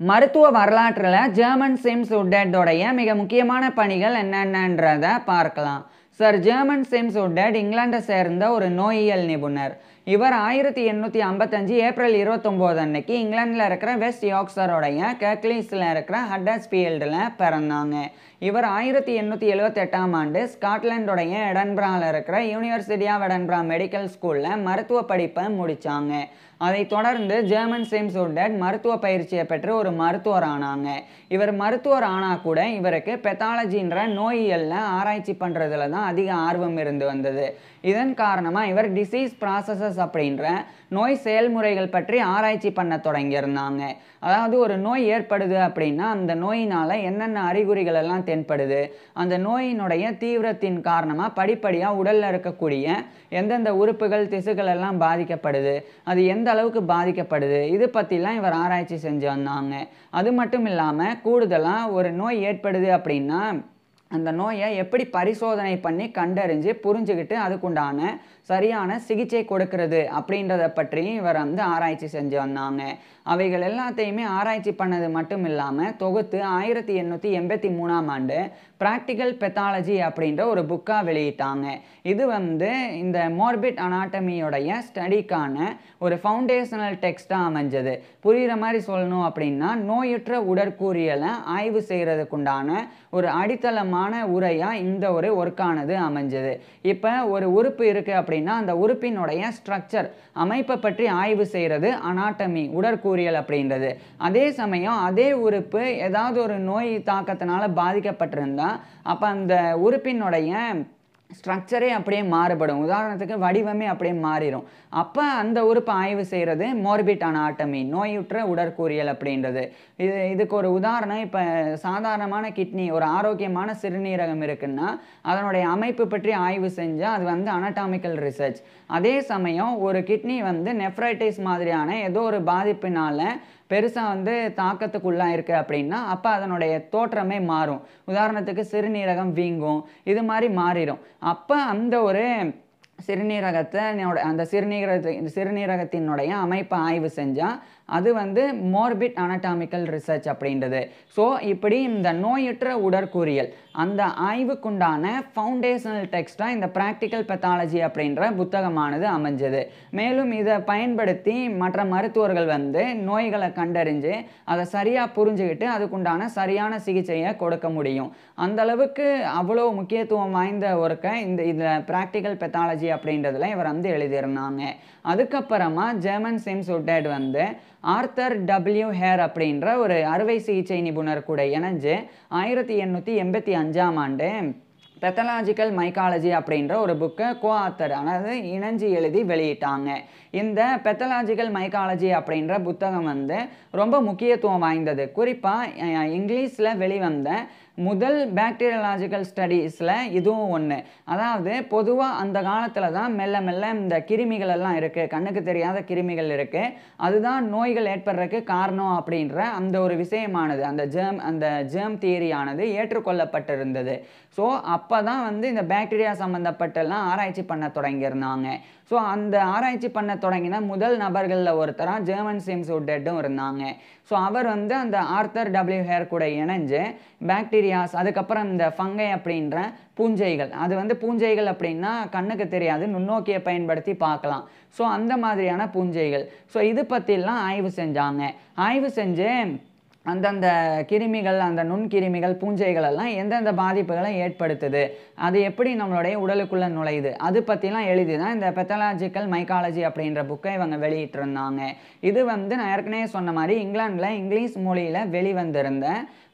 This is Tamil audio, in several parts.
மருத்துவ வரலாற்றில் ஜெர்மன் சிம்ஸ் உட்டோடைய மிக முக்கியமான பணிகள் என்னென்னன்றதை பார்க்கலாம். சர் ஜெர்மன் சிம்ஸ் உட்டட் இங்கிலாண்டை சேர்ந்த ஒரு நோயியல் நிபுணர். இவர் 1855 ஏப்ரல் 29 அன்னைக்கு இங்கிலாண்டில் இருக்கிற வெஸ்ட் யார்க்ஷயரோடைய கர்க்லீஸில் இருக்கிற ஹட்டர்ஸ்ஃபீல்டில் பிறந்தாங்க. இவர் 1878ஆம் ஆண்டு ஸ்காட்லாண்டோடைய எடன்பராவில் இருக்கிற யூனிவர்சிட்டி ஆஃப் எடன்பரா மெடிக்கல் ஸ்கூலில் மருத்துவ படிப்பை முடித்தாங்க. அதைத் தொடர்ந்து ஜெர்மன் சிம்ஸ் உட்டட் மருத்துவ பயிற்சியை பெற்று ஒரு மருத்துவர் ஆனாங்க. இவர் மருத்துவர் ஆனால் கூட இவருக்கு பெத்தாலஜின்ற நோயியலில் ஆராய்ச்சி பண்ணுறதுல தான் அதிக ஆர்வம் இருந்து வந்தது. இதன் காரணமாக இவர் டிசீஸ் ப்ராசஸஸ் அப்படின்ற நோய் செயல்முறைகள் பற்றி ஆராய்ச்சி பண்ண தொடங்கியிருந்தாங்க. அதாவது ஒரு நோய் ஏற்படுது அப்படின்னா அந்த நோயினால் என்னென்ன அறிகுறிகள் எல்லாம் தென்படுது, அந்த நோயினுடைய தீவிரத்தின் காரணமாக படிப்படியாக உடலில் இருக்கக்கூடிய எந்தெந்த உறுப்புகள் திசுக்கள் எல்லாம் பாதிக்கப்படுது, அது எந்த அளவுக்கு பாதிக்கப்படுது, இது பற்றிலாம் இவர் ஆராய்ச்சி செஞ்சு வந்தாங்க. அது மட்டும் இல்லாமல் கூடுதலாக ஒரு நோய் ஏற்படுது அப்படின்னா அந்த நோயை எப்படி பரிசோதனை பண்ணி கண்டறிஞ்சு புரிஞ்சுக்கிட்டு அதுக்குண்டான சரியான சிகிச்சை கொடுக்கறது அப்படின்றத பற்றி இவர் ஆராய்ச்சி செஞ்சு வந்தாங்க. அவைகள் எல்லாத்தையுமே ஆராய்ச்சி பண்ணது மட்டும் இல்லாமல் தொகுத்து 1883ஆம் ஆண்டு ப்ராக்டிக்கல் பெத்தாலஜி அப்படின்ற ஒரு புக்காக வெளியிட்டாங்க. இது இந்த மார்பிட் அனாட்டமியோடைய ஸ்டடிக்கான ஒரு ஃபவுண்டேஷனல் டெக்ஸ்டாக அமைஞ்சது. புரிகிற மாதிரி சொல்லணும் அப்படின்னா நோயுற்ற உடற்கூறியலை ஆய்வு செய்கிறதுக்குண்டான ஒரு அடித்தளமான உரையாக இந்த ஒரு ஒர்க்கானது அமைஞ்சது. இப்போ ஒரு உறுப்பு இருக்குது அப்படின்னா அந்த உறுப்பினுடைய ஸ்ட்ரக்சர் அமைப்பை பற்றி ஆய்வு செய்கிறது அனாட்டமி உடற்கூறியல் அப்படின்றது. அதே சமயம் அதே உறுப்பு ஏதாவது ஒரு நோய் தாக்கத்தினால பாதிக்கப்பட்டிருந்தா அப்போ அந்த உறுப்பினுடைய ஸ்ட்ரக்சரே அப்படியே மாறுபடும். உதாரணத்துக்கு வடிவமே அப்படியே மாறிடும். அப்போ அந்த உறுப்பை ஆய்வு செய்கிறது மார்பிட் அனாட்டமி நோயுற்ற உடற்கூறியல் அப்படின்றது. இதுக்கு ஒரு உதாரணம், இப்போ சாதாரணமான கிட்னி ஒரு ஆரோக்கியமான சிறுநீரகம் இருக்குன்னா அதனுடைய அமைப்பு பற்றி ஆய்வு செஞ்சால் அது அனாட்டாமிக்கல் ரிசர்ச். அதே சமயம் ஒரு கிட்னி நெஃப்ரைட்டிஸ் மாதிரியான ஏதோ ஒரு பாதிப்பினால பெருசாக தாக்கத்துக்குள்ளாக இருக்குது அப்படின்னா அப்போ அதனுடைய தோற்றமே மாறும். உதாரணத்துக்கு சிறுநீரகம் வீங்கும், இது மாதிரி மாறிடும். அப்போ அந்த ஒரு சிறுநீரகத்தினுடைய அமைப்பை ஆய்வு செஞ்சால் அது மார்பிட் அனாட்டாமிக்கல் ரிசர்ச் அப்படின்றது. ஸோ இப்படி இந்த நோயுற்ற உடற்கூறியல் அந்த ஆய்வுக்குண்டான ஃபவுண்டேஷனல் டெக்ஸ்டாக இந்த ப்ராக்டிக்கல் பெத்தாலஜி அப்படின்ற புத்தகமானது அமைஞ்சது. மேலும் இதை பயன்படுத்தி மற்ற மருத்துவர்கள் நோய்களை கண்டறிஞ்சு அதை சரியாக புரிஞ்சுக்கிட்டு அதுக்குண்டான சரியான சிகிச்சையை கொடுக்க முடியும். அந்த அளவுக்கு அவ்வளோ முக்கியத்துவம் வாய்ந்த ஒர்க்கை இதில் ப்ராக்டிக்கல் பெத்தாலஜி அப்படின்றதுல இவர் எழுதியிருந்தாங்க. அதுக்கப்புறமா German Sims Woodhead Arthur W Hare அப்படின்ற ஒரு அறுவை சிகிச்சை நிபுணர் கூட இணைஞ்சு 1885ஆம் ஆண்டு பெத்தலாஜிக்கல் மைக்காலஜி அப்படின்ற ஒரு புக்கை ஆத்தர் அதாவது இணைஞ்சு எழுதி வெளியிட்டாங்க. இந்த பெத்தலாஜிக்கல் மைக்காலஜி அப்படின்ற புத்தகம் ரொம்ப முக்கியத்துவம் வாய்ந்தது. குறிப்பாக இங்கிலீஷில் வெளிவந்த முதல் பாக்டீரியாலஜிக்கல் ஸ்டடீஸில் இதுவும் ஒன்று. அதாவது பொதுவாக அந்த காலத்தில் தான் மெல்ல மெல்ல இந்த கிருமிகள் எல்லாம் இருக்குது, கண்ணுக்கு தெரியாத கிருமிகள் இருக்குது, அதுதான் நோய்கள் ஏற்படுறதுக்கு காரணம் அப்படின்ற அந்த ஒரு விஷயமானது அந்த ஜெர்ம் தியரியானது ஏற்றுக்கொள்ளப்பட்டிருந்தது. ஸோ அப்போ தான் இந்த பாக்டீரியா சம்மந்தப்பட்டெல்லாம் ஆராய்ச்சி பண்ண தொடங்கியிருந்தாங்க. ஸோ அந்த ஆராய்ச்சி பண்ண தொடங்கின முதல் நபர்களில் ஒருத்தராக ஜெர்மன் சிம்ஸ் உட்டட்டும் இருந்தாங்க. ஸோ அவர் அந்த ஆர்த்தர் டபிள்யூ ஹேர் கூட இணைஞ்சு பாக்டீரியாஸ், அதுக்கப்புறம் இந்த ஃபங்கை அப்படின்ற பூஞ்சைகள், அது பூஞ்சைகள் அப்படின்னா கண்ணுக்கு தெரியாது, நுண்ணோக்கியை பயன்படுத்தி பார்க்கலாம். ஸோ அந்த மாதிரியான பூஞ்சைகள், ஸோ இது பற்றிலாம் ஆய்வு செஞ்சாங்க. ஆய்வு செஞ்சு அந்தந்த கிருமிகள், அந்த நுண்கிருமிகள், பூஞ்சைகள் எல்லாம் எந்தெந்த பாதிப்புகளை ஏற்படுத்துது, அது எப்படி நம்மளுடைய உடலுக்குள்ளே நுழையுது, அது பற்றிலாம் எழுதி தான் இந்த பெத்தலாஜிக்கல் மைக்காலஜி அப்படின்ற புக்கை இவங்க வெளியிட்டிருந்தாங்க. இது நான் ஏற்கனவே சொன்ன மாதிரி இங்கிலாண்டில் இங்கிலீஷ் மொழியில் வெளிவந்திருந்த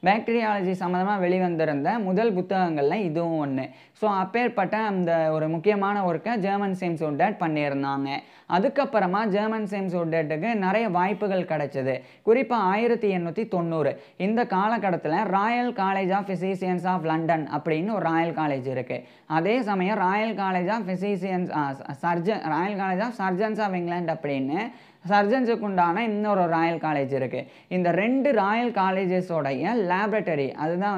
பாக்டீரியாலஜி சம்மந்தமாக வெளிவந்திருந்த முதல் புத்தகங்களில் இதுவும் ஒன்று. ஸோ அப்பேற்பட்ட அந்த ஒரு முக்கியமான ஒர்க்கை ஜெர்மன் சிம்ஸ் உட்டட் பண்ணியிருந்தாங்க. அதுக்கப்புறமா ஜெர்மன் சிம்ஸ் உட்டட்டுக்கு நிறைய வாய்ப்புகள் கிடைச்சது. குறிப்பாக 1890 இந்த காலகட்டத்தில் royal college of physicians of London அப்படின்னு ஒரு ராயல் காலேஜ் இருக்குது. அதே சமயம் royal college of royal college of surgeons of England அப்படின்னு சர்ஜன்ஸுக்கு உண்டான இன்னொரு ராயல் காலேஜ் இருக்குது. இந்த ரெண்டு ராயல் காலேஜஸோடைய லேபரட்டரி அதுதான்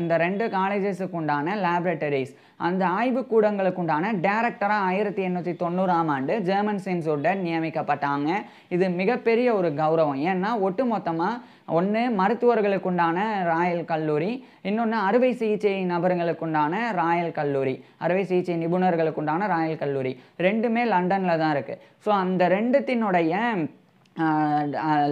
இந்த ரெண்டு காலேஜஸுக்கு உண்டான லேபரேட்டரிஸ் அந்த ஆய்வுக்கூடங்களுக்கு உண்டான டைரக்டராக 1890ஆம் ஆண்டு ஜெர்மன் சிம்ஸ் உட்டட் நியமிக்கப்பட்டாங்க. இது மிகப்பெரிய ஒரு கௌரவம். ஏன்னா ஒட்டுமொத்தமாக ஒன்று மருத்துவர்களுக்கு உண்டான ராயல் கல்லூரி, இன்னொன்று அறுவை சிகிச்சை நபர்களுக்கு உண்டான ராயல் கல்லூரி, அறுவை சிகிச்சை நிபுணர்களுக்கு உண்டான ராயல் கல்லூரி ரெண்டுமே லண்டனில் தான் இருக்குது. ஸோ அந்த ரெண்டுத்தினுடைய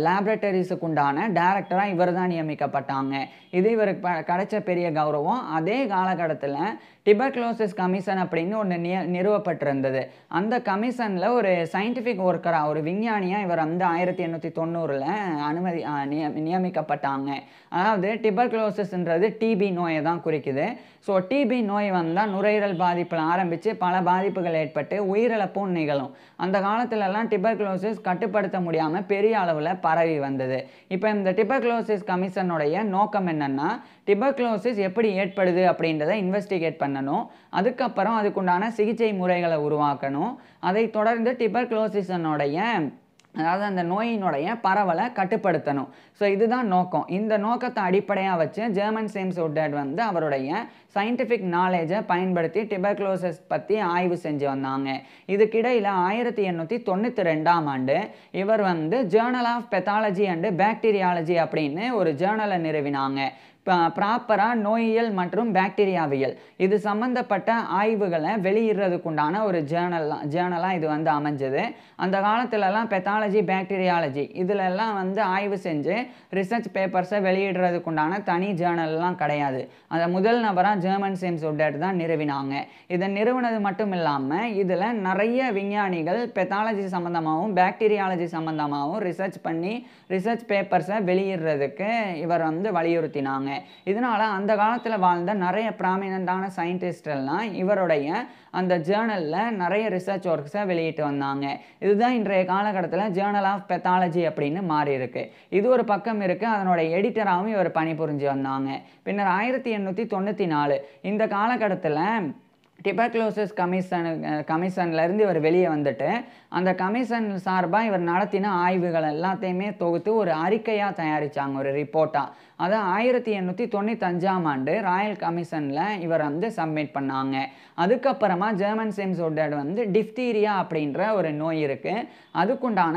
லேபரேட்டரிஸுக்கு உண்டான டைரக்டராக இவர் தான் நியமிக்கப்பட்டாங்க. இது இவருக்கு கிடைச்ச பெரிய கௌரவம். அதே காலகட்டத்தில் டியூபர்குலோசிஸ் கமிஷன் அப்படின்னு ஒன்று நிறுவப்பட்டிருந்தது. அந்த கமிஷனில் ஒரு சயின்டிஃபிக் ஒர்க்கராக, ஒரு விஞ்ஞானியாக இவர் வந்து 1890 நியமிக்கப்பட்டாங்க. அதாவது டியூபர்குலோசிஸ்ன்றது டிபி நோயை தான் குறிக்குது. ஸோ டிபி நோய் வந்தால் நுரையீரல் பாதிப்பில் ஆரம்பித்து பல பாதிப்புகள் ஏற்பட்டு உயிரிழப்பும் நிகழும். அந்த காலத்துலலாம் டியூபர்குலோசிஸ் கட்டுப்படுத்த முடியாமல் பெரிய அளவில் பரவி வந்தது. இப்போ இந்த டியூபர்குலோசிஸ் கமிஷனுடைய நோக்கம் என்னென்னா, டியூபர்குலோசிஸ் எப்படி ஏற்படுது அப்படின்றத இன்வெஸ்டிகேட் பண்ணணும். அதுக்கப்புறம் அதுக்குண்டான சிகிச்சை முறைகளை உருவாக்கணும். அதை தொடர்ந்து டியூபர்குலோசிஸனுடைய அதாவது அந்த நோயினுடைய பரவலை கட்டுப்படுத்தணும். ஸோ இதுதான் நோக்கம். இந்த நோக்கத்தை அடிப்படையாக வச்சு ஜெர்மன் சிம்ஸ் உட்டட் வந்து அவருடைய சயின்டிஃபிக் நாலேஜை பயன்படுத்தி டியூபர்குலோசிஸ் பற்றி ஆய்வு செஞ்சு வந்தாங்க. இதுக்கிடையில் 1892ஆம் ஆண்டு இவர் வந்து journal of pathology and bacteriology அப்படின்னு ஒரு ஜேர்னலை நிறுவினாங்க. ப்ராப்பராக நோயியல் மற்றும் பாக்டீரியாவியல் இது சம்மந்தப்பட்ட ஆய்வுகளை வெளியிடுறதுக்குண்டான ஒரு ஜேர்னலாக இது வந்து அமைஞ்சது. அந்த காலத்துலலாம் பெத்தாலஜி, பாக்டீரியாலஜி இதிலெல்லாம் வந்து ஆய்வு செஞ்சு ரிசர்ச் பேப்பர்ஸை வெளியிடுறதுக்குண்டான தனி ஜேர்னல்லாம் கிடையாது. அதை முதல் நபராக ஜெர்மன் சிம்ஸ் உட்டட் தான் நிறுவினாங்க. இதை நிறுவனது மட்டும் இல்லாமல் இதில் நிறைய விஞ்ஞானிகள் பெத்தாலஜி சம்மந்தமாகவும் பாக்டீரியாலஜி சம்மந்தமாகவும் ரிசர்ச் பண்ணி ரிசர்ச் பேப்பர்ஸை வெளியிடுறதுக்கு இவர் வந்து வலியுறுத்தினாங்க. இதனால் அந்த காலத்தில் வாழ்ந்த நிறைய ப்ராமினண்டான சயின்டிஸ்டெல்லாம் இவருடைய அந்த ஜேர்னலில் நிறைய ரிசர்ச் ஒர்க்ஸை வெளியிட்டு வந்தாங்க. இதுதான் இன்றைய காலகட்டத்தில் ஜேர்னல் ஆஃப் பெத்தாலஜி அப்படின்னு மாறி இருக்கு. இது ஒரு பக்கம் இருக்குது. அதனுடைய எடிட்டராகவும் இவர் பணிபுரிஞ்சு வந்தாங்க. பின்னர் 1894 இந்த காலகட்டத்தில் டியூபர்குலோசிஸ் கமிஷன்லேருந்து இவர் வெளியே வந்துட்டு அந்த கமிஷன் சார்பாக இவர் நடத்தின ஆய்வுகள் எல்லாத்தையுமே தொகுத்து ஒரு அறிக்கையாக தயாரித்தாங்க, ஒரு ரிப்போர்ட்டாக. அதை 1895ஆம் ஆண்டு ராயல் கமிஷனில் இவர் வந்து சப்மிட் பண்ணாங்க. அதுக்கப்புறமா ஜெர்மன் சிம்ஸ் உட்டட் வந்து டிஃப்தீரியா அப்படின்ற ஒரு நோய் இருக்குது. அதுக்குண்டான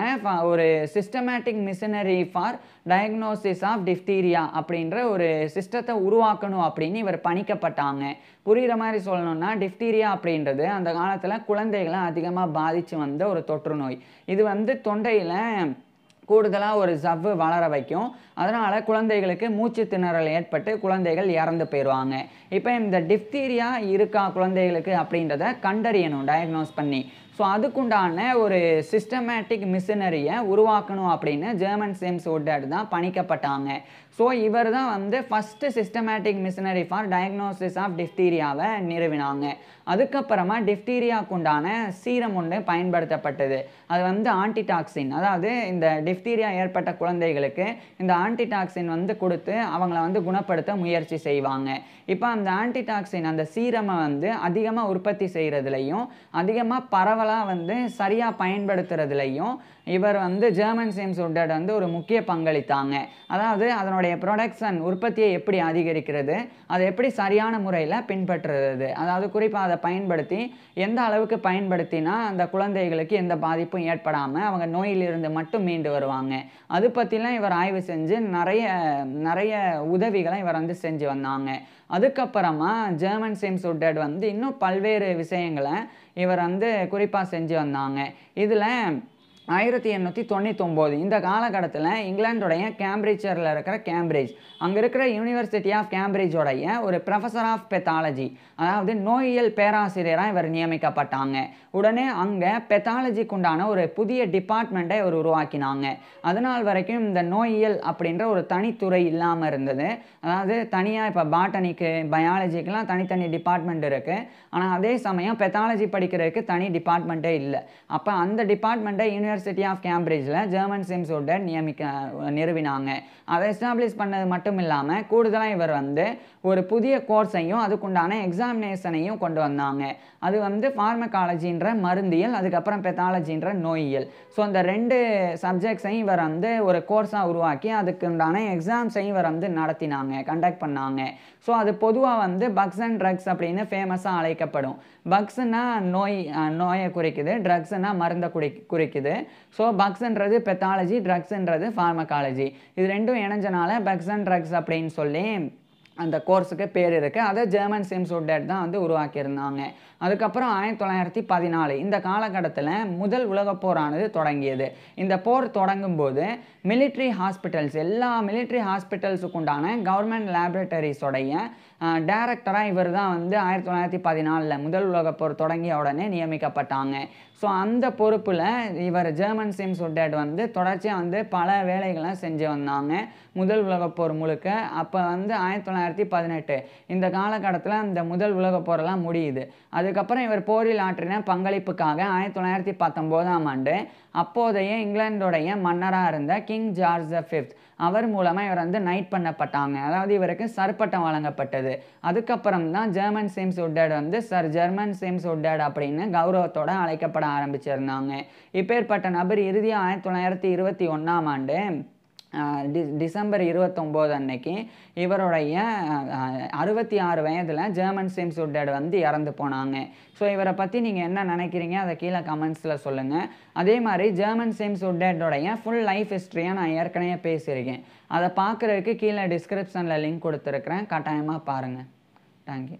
ஒரு systematic machinery for diagnosis of diphtheria அப்படின்ற ஒரு சிஸ்டத்தை உருவாக்கணும் அப்படின்னு இவர் பணிக்கப்பட்டாங்க. புரிகிற மாதிரி சொல்லணும்னா, டிஃப்தீரியா அப்படின்றது அந்த காலத்தில் குழந்தைகளை அதிகமாக பாதித்து வந்த ஒரு தொற்று நோய். இது வந்து தொண்டையில் கூடுதலாக ஒரு சவ்வு வளர வைக்கும். அதனால் குழந்தைகளுக்கு மூச்சு திணறல் ஏற்பட்டு குழந்தைகள் இறந்து போயிடுவாங்க. இப்போ இந்த டிஃப்தீரியா இருக்கா குழந்தைகளுக்கு அப்படின்றத கண்டறியணும் டயக்னோஸ் பண்ணி. ஸோ அதுக்குண்டான ஒரு சிஸ்டமேட்டிக் மிஷினரியை உருவாக்கணும் அப்படின்னு ஜெர்மன் சிம்ஸ் உட்டட் தான் பணிக்கப்பட்டாங்க. ஸோ இவர் தான் வந்து first systematic machinery for diagnosis of டிஃப்தீரியாவை நிறுவினாங்க. அதுக்கப்புறமா டிஃப்தீரியாவுக்குண்டான சீரம் ஒன்று பயன்படுத்தப்பட்டது. அது வந்து ஆன்டிடாக்சின். அதாவது இந்த டிஃப்தீரியா ஏற்பட்ட குழந்தைகளுக்கு இந்த ஆன்டிடாக்சின் வந்து கொடுத்து அவங்கள வந்து குணப்படுத்த முயற்சி செய்வாங்க. இப்போ அந்த ஆன்டிடாக்சின் அந்த சீரமை வந்து அதிகமாக உற்பத்தி செய்கிறதுலையும் அதிகமாக பரவலாக வந்து சரியாக பயன்படுத்துறதுலையும் இவர் வந்து ஜெர்மன் சிம்ஸ் உட்டட் வந்து ஒரு முக்கிய பங்களித்தாங்க. அதாவது அதனுடைய ப்ரொடக்ஷன் உற்பத்தியை எப்படி அதிகரிக்கிறது, அதை எப்படி சரியான முறையில் பின்பற்றுறது, அதாவது குறிப்பாக அதை பயன்படுத்தி எந்த அளவுக்கு பயன்படுத்தினா அந்த குழந்தைகளுக்கு எந்த பாதிப்பும் ஏற்படாமல் அவங்க நோயிலிருந்து மட்டும் மீண்டு வருவாங்க, அது பற்றிலாம் இவர் ஆய்வு செஞ்சு நிறைய உதவிகளை இவர் வந்து செஞ்சு வந்தாங்க. அதுக்கப்புறமா ஜெர்மன் சிம்ஸ் உட்டட் வந்து இன்னும் பல்வேறு விஷயங்களை இவர் வந்து குறிப்பாக செஞ்சு வந்தாங்க. இதில் 1899 இந்த காலகட்டத்தில் இங்கிலாந்துடைய கேம்பிரிட்ஜரில் இருக்கிற கேம்பிரிட்ஜ், அங்கே இருக்கிற யூனிவர்சிட்டி ஆஃப் கேம்பிரிட்ஜோடைய ஒரு ப்ரொஃபஸர் ஆஃப் பெத்தாலஜி, அதாவது நோயியல் பேராசிரியராக இவர் நியமிக்கப்பட்டாங்க. உடனே அங்கே பெத்தாலஜிக்கு உண்டான ஒரு புதிய டிபார்ட்மெண்ட்டை இவர் உருவாக்கினாங்க. அதனால் வரைக்கும் இந்த நோயியல் அப்படின்ற ஒரு தனித்துறை இல்லாமல் இருந்தது. அதாவது தனியாக இப்போ பாட்டனிக்கு, பயாலஜிக்கெலாம் தனித்தனி டிபார்ட்மெண்ட் இருக்குது. ஆனால் அதே சமயம் பெத்தாலஜி படிக்கிறதுக்கு தனி டிபார்ட்மெண்ட்டே இல்லை. அப்போ அந்த டிபார்ட்மெண்ட்டை யூனிவர்சிட்டி ஆஃப் கேம்பிரிட்ஜில் ஜெர்மன் சிம்ஸ் உட்டட் நிறுவினாங்க. அதை எஸ்டாப்ளிஷ் பண்ணது மட்டும் இல்லாமல் கூடுதலாக இவர் வந்து ஒரு புதிய கோர்ஸையும் அதுக்குண்டான எக்ஸாமினேஷனையும் கொண்டு வந்தாங்க. அது வந்து ஃபார்மகாலஜின்ற மருந்தியல், அதுக்கப்புறம் பெத்தாலஜின்ற நோயியல். ஸோ அந்த 2 சப்ஜெக்ட்ஸையும் இவர் வந்து ஒரு கோர்ஸாக உருவாக்கி அதுக்குண்டான எக்ஸாம்ஸையும் இவர் வந்து நடத்தினாங்க, கண்டக்ட் பண்ணாங்க. ஸோ அது பொதுவாக வந்து பக்ஸ் அண்ட் ட்ரக்ஸ் அப்படின்னு ஃபேமஸாக அழைக்கப்படும். பக்ஸ்னா நோயை குறிக்குது, ட்ரக்ஸ்னா மருந்தை குறிக்குது. ஸோ பக்ஸ்ன்றது பெத்தாலஜி, ட்ரக்ஸ்ன்றது ஃபார்மகாலஜி. இது ரெண்டும் இணைஞ்சனால பக்ஸ் அண்ட் ட்ரக்ஸ் அப்படின்னு சொல்லி அந்த கோர்ஸுக்கு பேர் இருக்குது. அதை ஜெர்மன் சிம்ஸ் உட்டட் தான் வந்து உருவாக்கியிருந்தாங்க. அதுக்கப்புறம் 1914 இந்த காலகட்டத்தில் முதல் உலகப் போரானது தொடங்கியது. இந்த போர் தொடங்கும் போது மிலிட்ரி ஹாஸ்பிட்டல்ஸ், எல்லா மிலிட்ரி ஹாஸ்பிட்டல்ஸுக்கு உண்டான கவர்மெண்ட் லேபரேட்டரிஸோடைய டைரக்டராக இவர் தான் வந்து 1914 முதல் உலகப் போர் தொடங்கிய உடனே நியமிக்கப்பட்டாங்க. ஸோ அந்த பொறுப்பில் இவர் ஜெர்மன் சிம்ஸ் உட்டட் வந்து தொடர்ச்சியாக வந்து பல வேலைகளை செஞ்சு வந்தாங்க முதல் உலகப் போர் முழுக்க. அப்போ வந்து 1918 இந்த காலகட்டத்தில் அந்த முதல் உலகப் போரெல்லாம் முடியுது. அதுக்கப்புறம் இவர் போரில் ஆற்றின பங்களிப்புக்காக 1919ஆம் ஆண்டு அப்போதைய இங்கிலாந்துடைய மன்னராக இருந்த கிங் ஜார்ஜ் V அவர் மூலமாக இவர் வந்து நைட் பண்ணப்பட்டாங்க. அதாவது இவருக்கு சர்பட்டம் வழங்கப்பட்டது. அதுக்கப்புறம் தான் ஜெர்மன் சிம்ஸ் உட்டட் வந்து சர் ஜெர்மன் சிம்ஸ் உட்டட் அப்படின்னு கௌரவத்தோட அழைக்கப்பட ஆரம்பிச்சிருந்தாங்க. இப்பேற்பட்ட நபர் இறுதியாக 1921ஆம் ஆண்டு டிசம்பர் 29 அன்னைக்கு இவருடைய 66 வயதில் ஜெர்மன் சிம்ஸ் உட்டட் வந்து இறந்து போனாங்க. ஸோ இவரை பற்றி நீங்கள் என்ன நினைக்கிறீங்க அதை கீழே கமெண்ட்ஸில் சொல்லுங்கள். அதே மாதிரி ஜெர்மன் சிம்ஸ் உட்டடோடைய ஃபுல் லைஃப் ஹிஸ்ட்ரியை நான் ஏற்கனவே பேசியிருக்கேன். அதை பார்க்குறதுக்கு கீழே டிஸ்கிரிப்ஷனில் லிங்க் கொடுத்துருக்குறேன், கட்டாயமாக பாருங்கள். தேங்க்யூ.